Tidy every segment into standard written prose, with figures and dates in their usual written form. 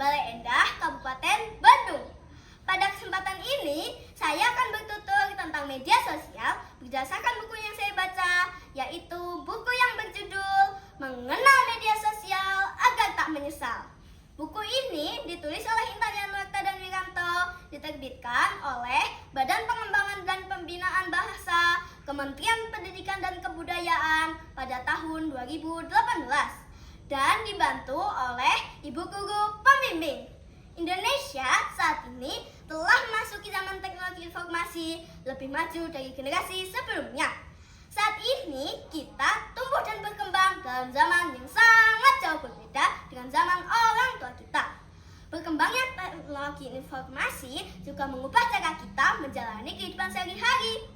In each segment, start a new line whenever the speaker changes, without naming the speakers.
Balai Endah, Kabupaten Bandung. Pada kesempatan ini, saya akan bertutur tentang media sosial berdasarkan buku yang saya baca, yaitu buku yang berjudul Mengenal Media Sosial Agar Tak Menyesal. Buku ini ditulis oleh Intan Yanuarta dan Wiranto, diterbitkan oleh Badan Pengembangan dan Pembinaan Bahasa, Kementerian Pendidikan dan Kebudayaan pada tahun 2018 dan dibantu oleh Ibu Guru Pembimbing. Indonesia saat ini telah memasuki zaman teknologi informasi lebih maju dari generasi sebelumnya. Saat ini kita tumbuh dan berkembang dalam zaman yang sangat jauh berbeda dengan zaman orang tua kita. Berkembangnya teknologi informasi juga mengubah cara kita menjalani kehidupan sehari-hari.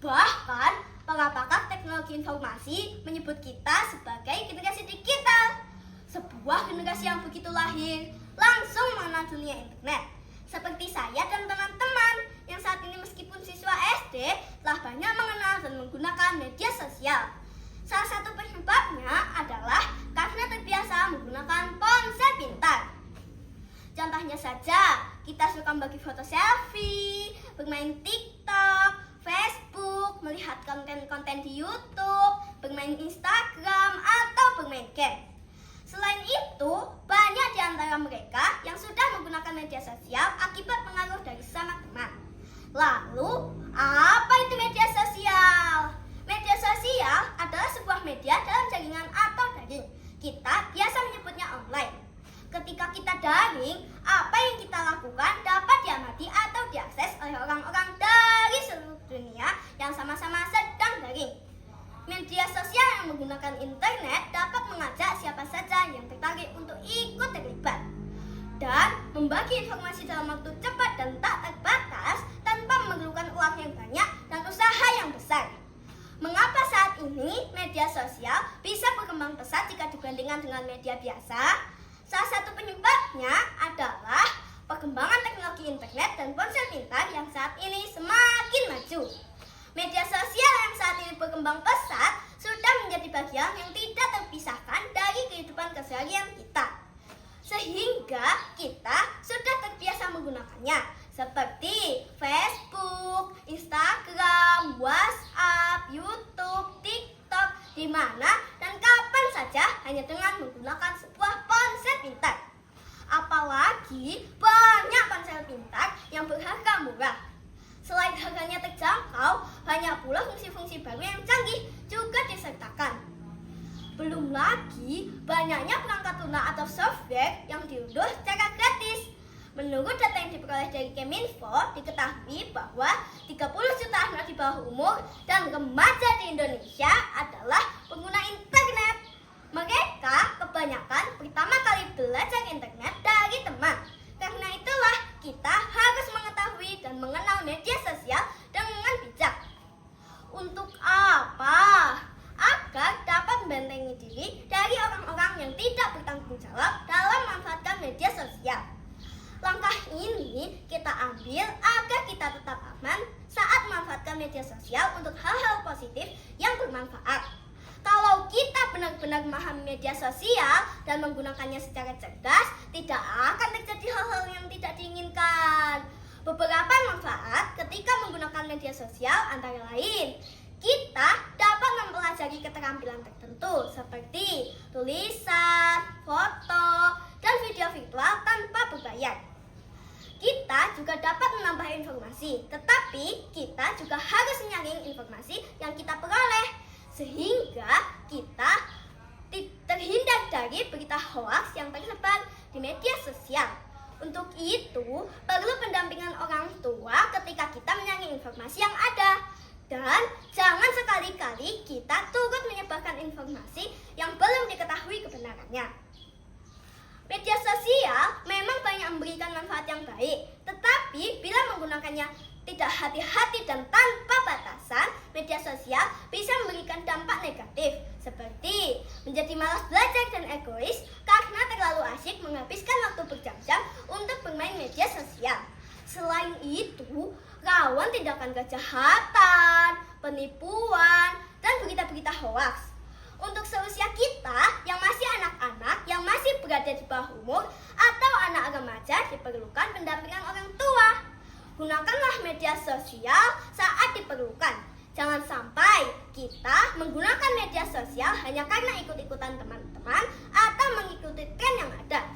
Bahkan, para pakar teknologi informasi menyebut kita sebagai generasi digital. Sebuah generasi yang begitu lahir langsung mengenal dunia internet. Seperti saya dan teman-teman yang saat ini meskipun siswa SD telah banyak mengenal dan menggunakan media sosial. Salah satu penyebabnya adalah karena terbiasa menggunakan ponsel pintar. Contohnya saja, kita suka membagi foto selfie, bermain TikTok, Facebook, melihat konten-konten di YouTube, bermain Instagram, atau bermain game. Selain itu, banyak di antara mereka yang sudah menggunakan media sosial akibat pengaruh dari sesama teman. Lalu, apa itu media sosial? Media sosial adalah sebuah media dalam jaringan atau daring. Kita biasa menyebutnya online. Ketika kita daring, apa yang kita lakukan dapat diamati atau diakses oleh orang-orang dari seluruh dunia yang sama-sama sedang daring. Media sosial yang menggunakan internet dapat mengajak siapa saja yang tertarik untuk ikut terlibat dan membagi informasi dalam waktu cepat dan tak terbatas tanpa memerlukan uang yang banyak dan usaha yang besar. Mengapa saat ini media sosial bisa berkembang pesat jika dibandingkan dengan media biasa? Salah satu penyebabnya adalah perkembangan teknologi internet dan ponsel pintar yang saat ini semakin maju. Media sosial yang saat ini berkembang pesat sudah menjadi bagian yang tidak terpisahkan dari kehidupan keseharian kita. Sehingga kita sudah terbiasa menggunakannya seperti Facebook, Instagram, WhatsApp, YouTube, TikTok, di mana dan kapan saja hanya dengan menggunakan sebuah ponsel pintar. Apalagi banyak ponsel pintar yang berharga murah. Selain harganya terjangkau, banyak pula fungsi-fungsi baru yang canggih juga disertakan. Belum lagi banyaknya perangkat lunak atau software yang diunduh secara gratis. Menurut data yang diperoleh dari Keminfo, diketahui bahwa 30 juta anak di bawah umur dan remaja di Indonesia adalah pengguna internet. Mereka kebanyakan pertama kali belajar internet dari teman. Karena itulah kita harus mengetahui dan mengenal media sosial dengan bijak. Untuk apa? Agar dapat membentengi diri dari orang-orang yang tidak bertanggung jawab dalam memanfaatkan media sosial. Langkah ini kita ambil agar kita tetap aman saat memanfaatkan media sosial untuk hal-hal positif yang bermanfaat. Kalau kita benar-benar memahami media sosial dan menggunakannya secara cerdas, tidak akan terjadi hal-hal yang tidak diinginkan. Beberapa manfaat ketika menggunakan media sosial antara lain, kita dapat mempelajari keterampilan tertentu seperti tulisan, foto, dan video virtual tanpa berbayar. Kita juga dapat menambah informasi, tetapi kita juga harus menyaring informasi yang kita peroleh sehingga kita terhindar dari berita hoaks yang tersebar di media sosial. Untuk itu, perlu pendampingan orang tua ketika kita menyaring informasi yang ada. Dan jangan sekali-kali kita turut menyebarkan informasi yang belum diketahui kebenarannya. Media sosial memang banyak memberikan manfaat yang baik, tetapi bila menggunakannya tidak hati-hati dan tanpa batasan, media sosial bisa memberikan dampak negatif seperti menjadi malas belajar dan egois karena terlalu asyik menghabiskan waktu berjam-jam untuk bermain media sosial. Selain itu, rawan tindakan kejahatan, penipuan, dan berita-berita hoaks. Untuk seusia kita yang masih anak-anak, yang masih berada di bawah umur, atau anak sosial saat diperlukan. Jangan sampai kita menggunakan media sosial hanya karena ikut-ikutan teman-teman atau mengikuti tren yang ada.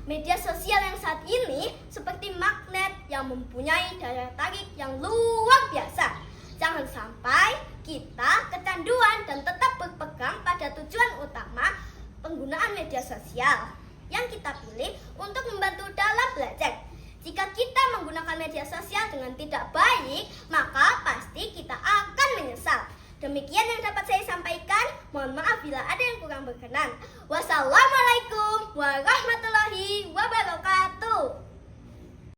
Media sosial yang saat ini seperti magnet yang mempunyai daya tarik yang luar biasa. Jangan sampai kita kecanduan dan tetap berpegang pada tujuan utama penggunaan media sosial yang kita pilih untuk membantu dalam belajar. Jika kita menggunakan media sosial dengan tidak baik, maka pasti kita akan menyesal. Demikian yang dapat saya sampaikan. Mohon maaf bila ada yang kurang berkenan. Wassalamualaikum warahmatullahi wabarakatuh.